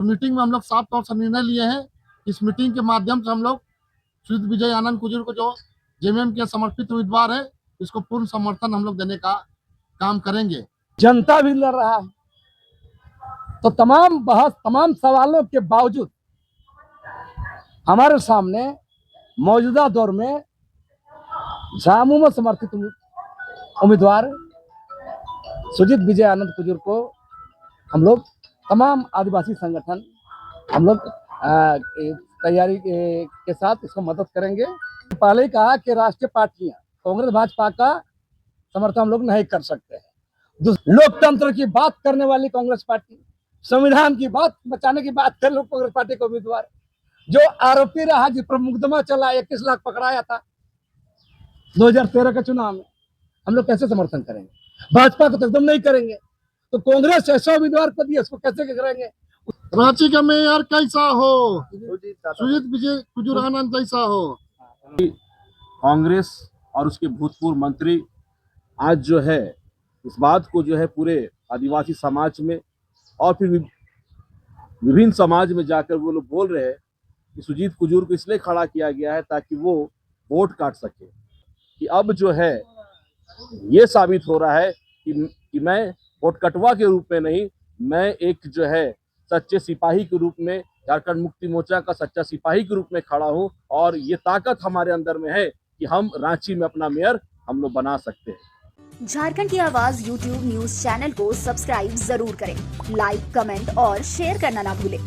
Meeting में हम लोग साफ तौर से निर्णय लिए हैं। इस मीटिंग के माध्यम से हम लोग श्री विजय आनंद कुजूर को जो जेएमएम के समर्पित उम्मीदवार है, इसको पूर्ण समर्थन हम लोग देने का काम करेंगे। जनता भी लड़ रहा है, तो तमाम सवालों के बावजूद हमारे सामने मौजूदा दौर में झामू में समर्थित उम्मीदवार सुजीत विजय आनंद कुजूर को हम लोग तमाम आदिवासी संगठन हम लोग तैयारी के साथ इसको मदद करेंगे। पहले ही कहा कि राष्ट्रीय पार्टियां कांग्रेस भाजपा का समर्थन हम लोग नहीं कर सकते हैं। लोकतंत्र की बात करने वाली कांग्रेस पार्टी, संविधान की बात बचाने की बात कर लो, कांग्रेस पार्टी का उम्मीदवार जो आरोपी रहा, जिस पर मुकदमा चला, 21 लाख पकड़ाया था 2013 के चुनाव में, हम लोग कैसे समर्थन करेंगे? भाजपा को तो एकदम नहीं करेंगे, तो कांग्रेस ऐसा उम्मीदवार को दिया, इसको कैसे करेंगे? रांची का मेयर कैसा हो, सुजीत विजय कुजूर आनंद जैसा हो। कांग्रेस और उसके भूतपूर्व मंत्री आज जो है इस बात को जो है पूरे आदिवासी समाज में और फिर विभिन्न समाज में जाकर वो लोग बोल रहे हैं कि सुजीत कुजूर को इसलिए खड़ा किया गया है ताकि वो वोट काट सके। कि अब जो है ये साबित हो रहा है कि मैं वोट कटवा के रूप में नहीं, मैं एक जो है सच्चे सिपाही के रूप में, झारखंड मुक्ति मोर्चा का सच्चा सिपाही के रूप में खड़ा हूं। और ये ताकत हमारे अंदर में है कि हम रांची में अपना मेयर हम लोग बना सकते हैं। झारखंड की आवाज यूट्यूब न्यूज चैनल को सब्सक्राइब जरूर करें, लाइक, कमेंट और शेयर करना ना भूलें।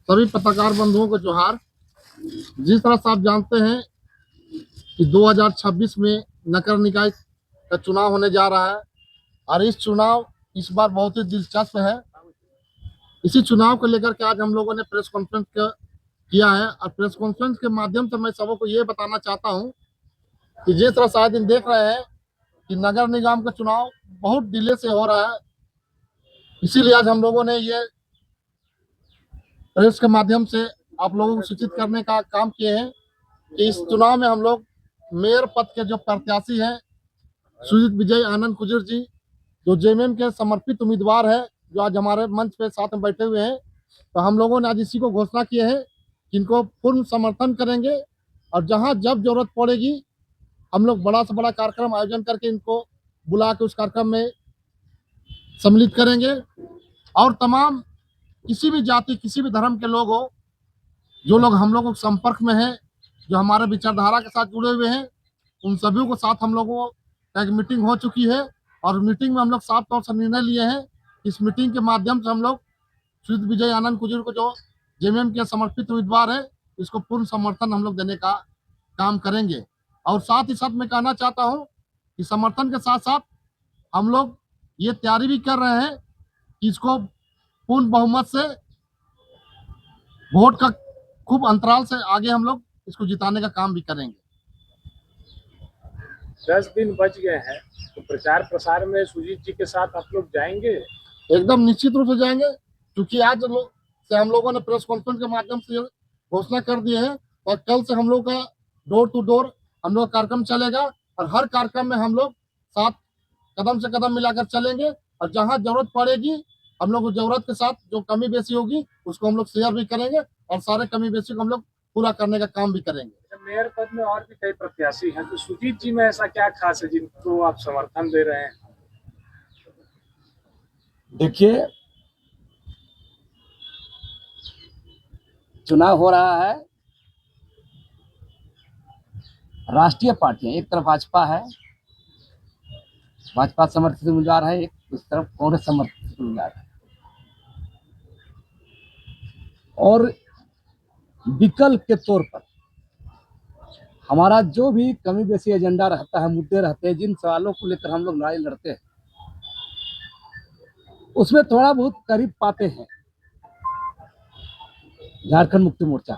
सभी पत्रकार बंधुओं को जोहार। जिस तरह से आप जानते हैं कि 2026 में नगर निकाय का चुनाव होने जा रहा है और इस बार बहुत ही दिलचस्प है। इसी चुनाव को लेकर के आज हम लोगों ने प्रेस कॉन्फ्रेंस किया है और प्रेस कॉन्फ्रेंस के माध्यम से मैं सबको ये बताना चाहता हूं कि जिस तरह से आज दिन देख रहे हैं कि नगर निगम का चुनाव बहुत डिले से हो रहा है, इसीलिए आज हम लोगों ने ये प्रेस के माध्यम से आप लोगों को सूचित करने का काम किए हैं कि इस चुनाव में हम लोग मेयर पद के जो प्रत्याशी हैं सुजीत विजय आनंद कुजूर जी, जो जेएमएम के समर्पित उम्मीदवार है, जो आज हमारे मंच पे साथ में बैठे हुए हैं, तो हम लोगों ने आज इसी को घोषणा किए हैं कि इनको पूर्ण समर्थन करेंगे और जहां जब जरूरत पड़ेगी हम लोग बड़ा से बड़ा कार्यक्रम आयोजन करके इनको बुला के उस कार्यक्रम में सम्मिलित करेंगे। और तमाम किसी भी जाति, किसी भी धर्म के लोग हो, जो लोग हम लोगों के संपर्क में हैं, जो हमारे विचारधारा के साथ जुड़े हुए हैं, उन सभी को साथ हम लोगों का एक मीटिंग हो चुकी है और मीटिंग में हम लोग साफ तौर से निर्णय लिए हैं। इस मीटिंग के माध्यम से हम लोग सुजीत विजय आनंद कुजूर को जो जेएमएम के समर्पित उम्मीदवार है, इसको पूर्ण समर्थन हम लोग देने का काम करेंगे। और साथ ही साथ मैं कहना चाहता हूँ कि समर्थन के साथ साथ हम लोग ये तैयारी भी कर रहे हैं कि इसको पूर्ण बहुमत से वोट का खूब अंतराल से आगे हम लोग इसको जिताने का काम भी करेंगे। 10 दिन बच गए हैं, तो प्रचार प्रसार में सुजीत जी के साथ आप लोग जाएंगे? एकदम निश्चित रूप से जाएंगे, क्योंकि आज से हम लोगों ने प्रेस कॉन्फ्रेंस के माध्यम से घोषणा कर दिए है और कल से हम लोग का डोर टू डोर हम लोग कार्यक्रम चलेगा और हर कार्यक्रम में हम लोग साथ कदम से कदम मिलाकर चलेंगे और जहां जरूरत पड़ेगी हम लोग जरूरत के साथ जो कमी बेसी होगी उसको हम लोग शेयर भी करेंगे और सारे कमी बेसी को हम लोग पूरा करने का काम भी करेंगे। मेयर पद में और भी कई प्रत्याशी हैं, तो सुजीत जी में ऐसा क्या खास है जिनको आप समर्थन दे रहे हैं? देखिए, चुनाव हो रहा है, राष्ट्रीय पार्टियां, एक तरफ भाजपा है, भाजपा समर्थित उम्मीदवार है, एक उस तरफ कांग्रेस समर्थित उम्मीदवार है, और विकल्प के तौर पर हमारा जो भी कमी बेसी एजेंडा रहता है, मुद्दे रहते हैं, जिन सवालों को लेकर हम लोग लड़ाई लड़ते हैं, उसमें थोड़ा बहुत करीब पाते हैं झारखंड मुक्ति मोर्चा।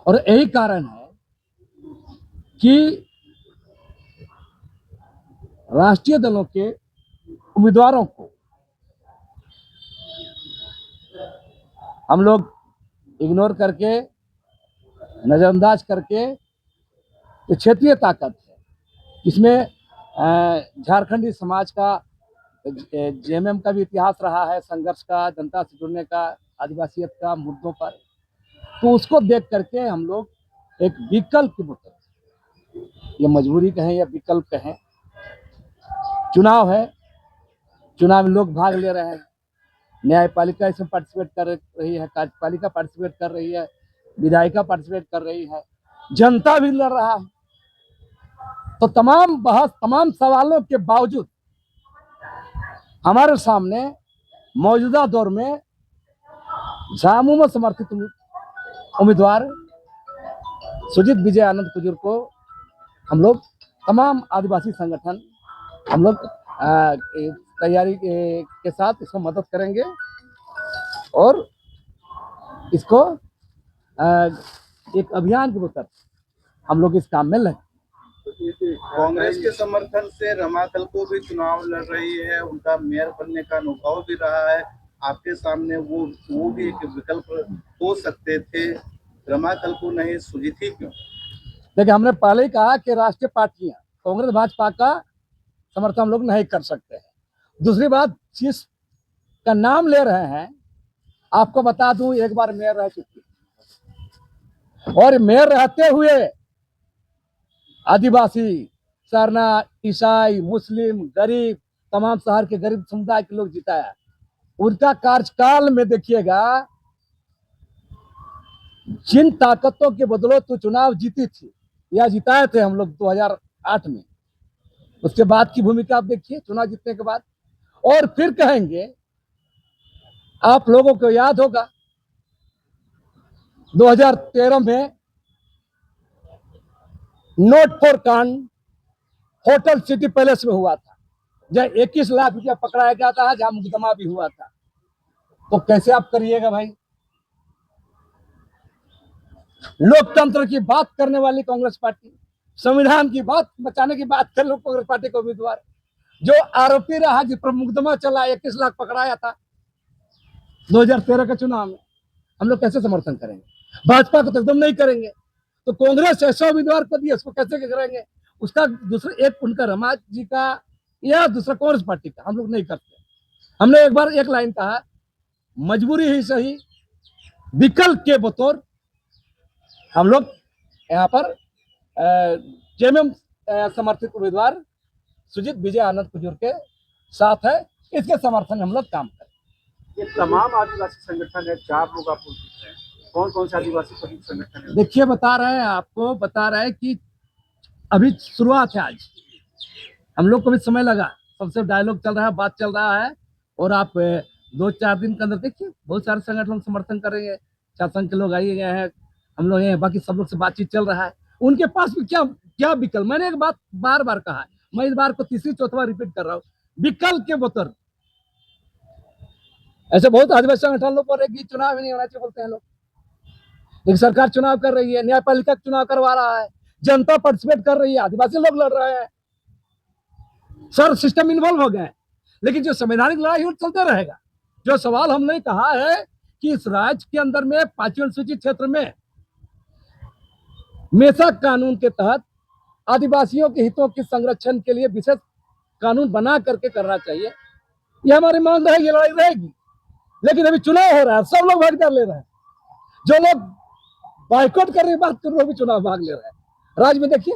और यही कारण है कि राष्ट्रीय दलों के उम्मीदवारों को हम लोग इग्नोर करके, नजरअंदाज करके, तो क्षेत्रीय ताकत है, इसमें झारखंडी समाज का जेएमएम का भी इतिहास रहा है, संघर्ष का, जनता से जुड़ने का, आदिवासियत का मुद्दों पर, तो उसको देख करके हम लोग एक विकल्प के मुद्दे, ये मजबूरी कहें या विकल्प कहें, चुनाव है, चुनाव में लोग भाग ले रहे हैं, न्यायपालिका इसमें पार्टिसिपेट कर रही है, कार्यपालिका पार्टिसिपेट कर रही है, विधायिका पार्टिसिपेट कर रही है, जनता भी लड़ रहा है। तो तमाम सवालों के बावजूद हमारे सामने मौजूदा दौर में झामुमो समर्थित उम्मीदवार सुजीत विजय आनंद कुजूर को हम लोग तमाम आदिवासी संगठन हम लोग तैयारी के साथ इसको मदद करेंगे और इसको एक अभियान के तहत हम लोग इस काम में लगे। कांग्रेस के समर्थन से रमाकल को भी चुनाव लड़ रही है, उनका मेयर बनने का अनुभव भी रहा है। आपके सामने वो भी एक विकल्प हो सकते थे, रमाकल को नहीं सुजीत ही क्यों? देखिए, हमने पहले ही कहा कि राष्ट्रीय पार्टियां कांग्रेस भाजपा का समर्थन हम लोग नहीं कर सकते हैं। दूसरी बात, जिस का नाम ले रहे हैं, आपको बता दूं, एक बार मेयर रह चुकी और मेयर रहते हुए आदिवासी, सरना, ईसाई, मुस्लिम, गरीब, तमाम शहर के गरीब समुदाय के लोग जिताया। उनका कार्यकाल में देखिएगा, जिन ताकतों के बदौलत तो चुनाव जीती थी या जिताए थे हम लोग 2008 में, उसके बाद की भूमिका आप देखिए चुनाव जीतने के बाद। और फिर कहेंगे, आप लोगों को याद होगा 2013 में नोट फॉर कांड होटल सिटी पैलेस में हुआ था, जहाँ 21 लाख रुपया पकड़ाया गया था, जहां मुकदमा भी हुआ था। तो कैसे आप करिएगा भाई? लोकतंत्र की बात करने वाली कांग्रेस पार्टी, संविधान की बात बचाने की बात कर लो कांग्रेस पार्टी का उम्मीदवार, जो आरोपी रहा, जिस पर मुकदमा चला, 21 लाख पकड़ाया था 2013 के चुनाव में, हम लोग कैसे समर्थन करेंगे? भाजपा को तो एकदम नहीं करेंगे। तो कांग्रेस ऐसा उम्मीदवार को दिया, उसको कैसे करेंगे? उसका दूसरा एक उनका रमा जी का या दूसरा कांग्रेस पार्टी का हम लोग नहीं करते। हमने एक बार एक लाइन कहा, मजबूरी ही सही, विकल्प के बतौर हम लोग यहाँ पर जेएमएम समर्थित उम्मीदवार सुजीत विजय आनंद कुजूर के साथ है, इसके समर्थन में हम लोग काम करें। ये तमाम आदिवासी संगठन है, 4 लोग आप बोल सकते हैं, कौन कौन से आदिवासी संगठन है? देखिए, बता रहे हैं कि अभी शुरुआत है, आज हम लोग को भी समय लगा, सबसे डायलॉग चल रहा है, बात चल रहा है, और आप 2-4 दिन के अंदर देखिए बहुत सारे संगठन समर्थन कर रहे हैं, शासन के लोग आए गए हैं, हम लोग हैं, बाकी सब लोग से बातचीत चल रहा है। उनके पास भी क्या विकल्प? मैंने एक बात बार बार कहा, मैं इस बार को तीसरी चौथी बार रिपीट कर रहा हूँ, विकल्प के बतौर ऐसे बहुत आदिवासी संगठन लोग बोल रहे कि चुनाव ही नहीं होना चाहिए, बोलते हैं लोग, लेकिन सरकार चुनाव कर रही है, न्यायपालिका चुनाव करवा रहा है, जनता पार्टिसिपेट कर रही है, आदिवासी लोग लड़ रहे हैं, सर सिस्टम इन्वॉल्व हो गए। लेकिन जो संवैधानिक लड़ाई वो चलते रहेगा। जो सवाल हमने कहा है कि इस राज्य के अंदर में 5वीं अनुसूचित क्षेत्र में मेसा कानून के तहत आदिवासियों के हितों के संरक्षण के लिए विशेष कानून बना करके करना चाहिए, यह हमारी मांग रहेगी, लड़ाई रहेगी। लेकिन अभी चुनाव हो रहा है, सब लोग भागीदार ले रहे हैं, जो लोग बाइकआउट करने की बात कर रहे भी चुनाव भाग ले रहे हैं। राज्य में देखिए,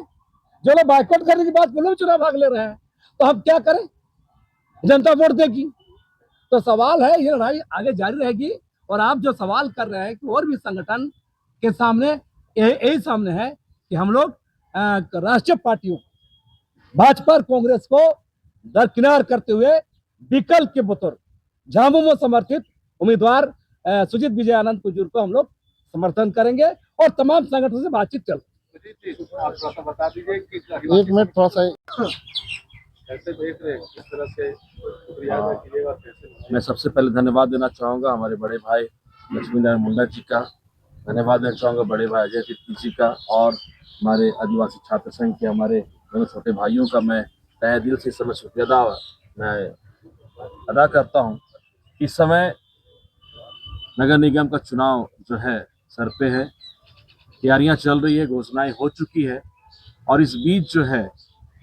जो लोग बाइकआउट करने की बात कर रहे भी चुनाव भाग ले रहे हैं, तो हम क्या करें? जनता वोट देगी। तो सवाल है, ये लड़ाई आगे जारी रहेगी। और आप जो सवाल कर रहे हैं कि और भी संगठन के सामने यही सामने है कि हम लोग राष्ट्रीय पार्टियों भाजपा और कांग्रेस को दरकिनार करते हुए विकल्प के बतौर झामुमो समर्थित उम्मीदवार सुजीत विजय आनंद कुजूर को हम लोग समर्थन करेंगे और तमाम संगठनों से बातचीत चल। आप थोड़ा सा बता दीजिए कि एक मिनट, थोड़ा सा कैसे देख रहे हैं, किस तरह से प्रयास कीजिएगा, कैसे? मैं सबसे पहले धन्यवाद देना चाहूँगा हमारे बड़े भाई लक्ष्मी नारायण मुंडा जी का, धन्यवाद देना चाहूँगा बड़े भाई अजय तिर्की जी का, और हमारे आदिवासी छात्र संघ के हमारे दोनों छोटे भाइयों का मैं तहे दिल से इस समय शुक्रिया मैं अदा करता हूँ। इस समय नगर निगम का चुनाव जो है सर पे है, तैयारियां चल रही है, घोषणाएं हो चुकी है, और इस बीच जो है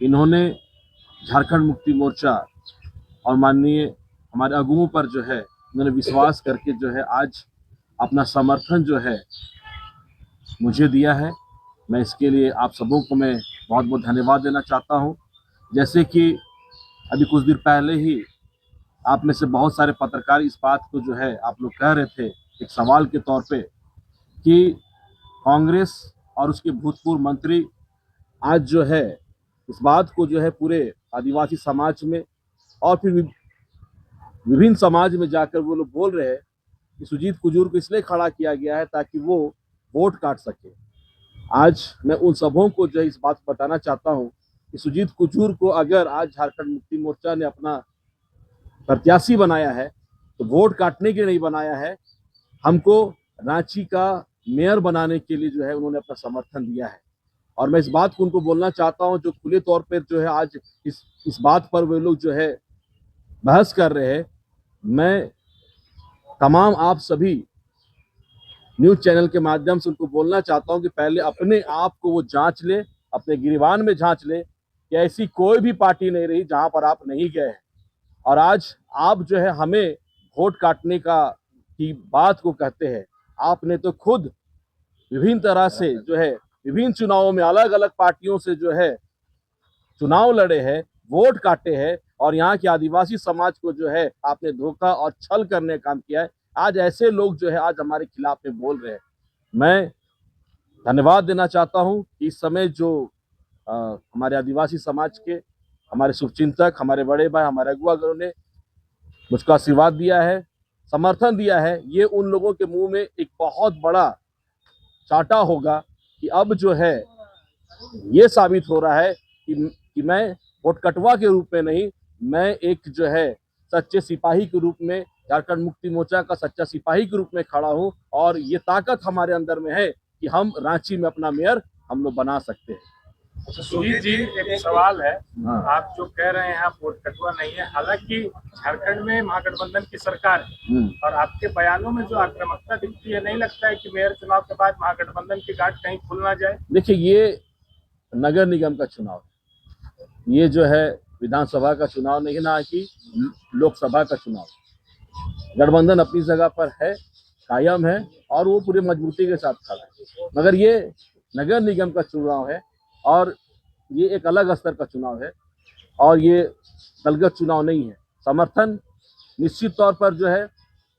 इन्होंने झारखंड मुक्ति मोर्चा और माननीय हमारे अगुओं पर जो है उन्होंने विश्वास करके जो है आज अपना समर्थन जो है मुझे दिया है। मैं इसके लिए आप सबों को मैं बहुत बहुत धन्यवाद देना चाहता हूं। जैसे कि अभी कुछ देर पहले ही आप में से बहुत सारे पत्रकार इस बात को जो है आप लोग कह रहे थे एक सवाल के तौर पे कि कांग्रेस और उसके भूतपूर्व मंत्री आज जो है इस बात को जो है पूरे आदिवासी समाज में और फिर विभिन्न समाज में जाकर वो लोग बोल रहे हैं कि सुजीत कुजूर को इसलिए खड़ा किया गया है ताकि वो वोट काट सके। आज मैं उन सबों को जो है इस बात को बताना चाहता हूं कि सुजीत कुजूर को अगर आज झारखंड मुक्ति मोर्चा ने अपना प्रत्याशी बनाया है तो वोट काटने के लिए नहीं बनाया है, हमको रांची का मेयर बनाने के लिए जो है उन्होंने अपना समर्थन दिया है। और मैं इस बात को उनको बोलना चाहता हूं जो खुले तौर पर जो है आज इस बात पर वे लोग जो है बहस कर रहे हैं। मैं तमाम आप सभी न्यूज़ चैनल के माध्यम से उनको बोलना चाहता हूं कि पहले अपने आप को वो जांच ले, अपने गिरबान में जांच ले कि ऐसी कोई भी पार्टी नहीं रही जहां पर आप नहीं गए हैं। और आज आप जो है हमें वोट काटने की बात को कहते हैं। आपने तो खुद विभिन्न तरह से जो है विभिन्न चुनावों में अलग अलग पार्टियों से जो है चुनाव लड़े हैं, वोट काटे हैं और यहाँ के आदिवासी समाज को जो है आपने धोखा और छल करने का काम किया है। आज ऐसे लोग जो है आज हमारे खिलाफ में बोल रहे हैं। मैं धन्यवाद देना चाहता हूँ कि इस समय जो हमारे आदिवासी समाज के हमारे शुभचिंतक, हमारे बड़े भाई, हमारे अगुवागणों ने मुझको आशीर्वाद दिया है, समर्थन दिया है। ये उन लोगों के मुंह में एक बहुत बड़ा चांटा होगा कि अब जो है ये साबित हो रहा है कि मैं वोट कटवा के रूप में नहीं, मैं एक जो है सच्चे सिपाही के रूप में, झारखंड मुक्ति मोर्चा का सच्चा सिपाही के रूप में खड़ा हूं। और ये ताकत हमारे अंदर में है कि हम रांची में अपना मेयर हम लोग बना सकते हैं। सुजीत जी, एक सवाल है। हाँ। आप जो कह रहे हैं आप वोट कटवा नहीं है, हालांकि झारखंड में महागठबंधन की सरकार है और आपके बयानों में जो आक्रामकता दिखती है, नहीं लगता है कि मेयर चुनाव के बाद महागठबंधन की गांठ कहीं खुल ना जाए? देखिए, ये नगर निगम का चुनाव है, ये जो है विधानसभा का चुनाव नहीं, ना कि लोकसभा का चुनाव। गठबंधन अपनी जगह पर है, कायम है और वो पूरी मजबूती के साथ खड़ा है। मगर ये नगर निगम का चुनाव है और ये एक अलग स्तर का चुनाव है और ये दलगत चुनाव नहीं है। समर्थन निश्चित तौर पर जो है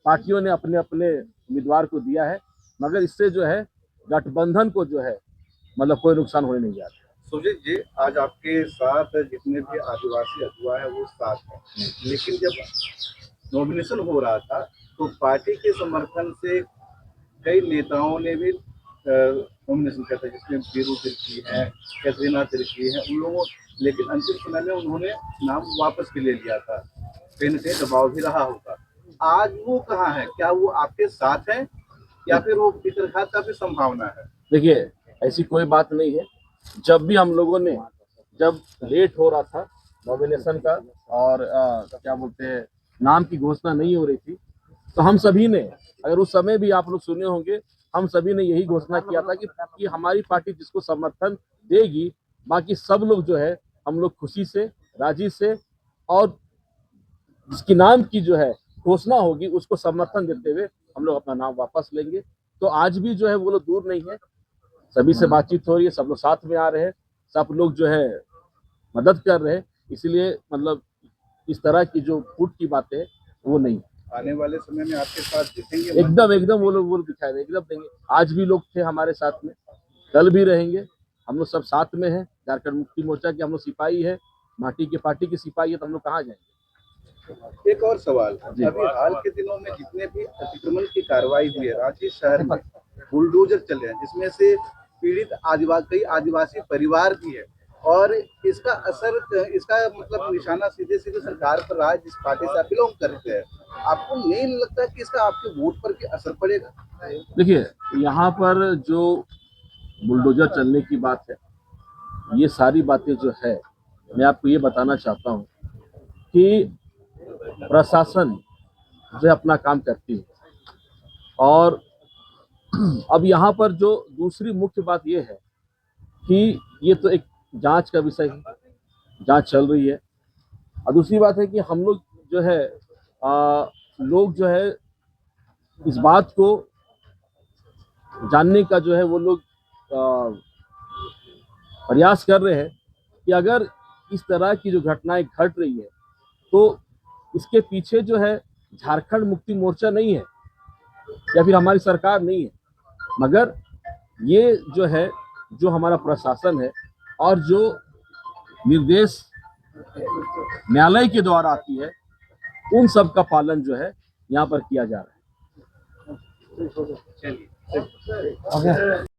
पार्टियों ने अपने अपने उम्मीदवार को दिया है, मगर इससे जो है गठबंधन को जो है मतलब कोई नुकसान होने नहीं जा रहा। सुजीत जी, आज आपके साथ जितने भी आदिवासी अगुवा है वो साथ है, लेकिन जब नॉमिनेशन हो रहा था तो पार्टी के समर्थन से कई नेताओं ने भी नॉमिनेशन किया था, जिसमें बीरू तिर्की है, कैटरीना तिर्की है, उन लोगों, लेकिन अंतिम समय में उन्होंने नाम वापस भी ले लिया था। कहीं न कहीं दबाव भी रहा होगा। आज वो कहाँ है? क्या वो आपके साथ है या फिर वो पितरघात का भी संभावना है? देखिए, ऐसी कोई बात नहीं है। जब भी हम लोगों ने, जब लेट हो रहा था नॉमिनेशन का और क्या बोलते हैं नाम की घोषणा नहीं हो रही थी, तो हम सभी ने, अगर उस समय भी आप लोग सुने होंगे, हम सभी ने यही घोषणा किया था कि हमारी पार्टी जिसको समर्थन देगी, बाकी सब लोग जो है हम लोग खुशी से, राजी से और जिसकी नाम की जो है घोषणा होगी उसको समर्थन देते हुए हम लोग अपना नाम वापस लेंगे। तो आज भी जो है वो लोग दूर नहीं है, सभी से बातचीत हो रही है, सब लोग साथ में आ रहे हैं, सब लोग जो है मदद कर रहे हैं। इसलिए मतलब इस तरह की जो फूट की बातें है वो नहीं। आने वाले समय में आपके साथ दिखेंगे? एकदम वो लोग दिखाई देंगे, एकदम देंगे। आज भी लोग थे हमारे साथ में, कल भी रहेंगे। हम लोग सब साथ में हैं। झारखंड मुक्ति मोर्चा के हम लोग सिपाही है, माटी की पार्टी के सिपाही है, तो हम लोग कहाँ जाएंगे। एक और सवाल, अभी हाल के दिनों में जितने भी अतिक्रमण की कार्रवाई हुई है रांची शहर में, बुलडोजर चले हैं, जिसमें से पीड़ित कई आदिवासी परिवार भी है और इसका असर, इसका मतलब निशाना सीधे सीधे सरकार पर रहा है जिस पार्टी से आप बिलोंग करते हैं। आपको नहीं लगता कि इसका आपके वोट पर भी असर पड़ेगा? देखिए, यहाँ पर जो बुलडोजर चलने की बात है, ये सारी बातें जो है मैं आपको ये बताना चाहता हूँ कि प्रशासन जो अपना काम करती है। और अब यहाँ पर जो दूसरी मुख्य बात ये है कि ये तो एक जांच का विषय है, जांच चल रही है। और दूसरी बात है कि हम लोग जो है लोग जो है इस बात को जानने का जो है वो लोग प्रयास कर रहे हैं कि अगर इस तरह की जो घटनाएं घट रही है तो इसके पीछे जो है झारखंड मुक्ति मोर्चा नहीं है या फिर हमारी सरकार नहीं है, मगर ये जो है जो हमारा प्रशासन है और जो निर्देश न्यायालय के द्वारा आती है उन सब का पालन जो है यहाँ पर किया जा रहा है।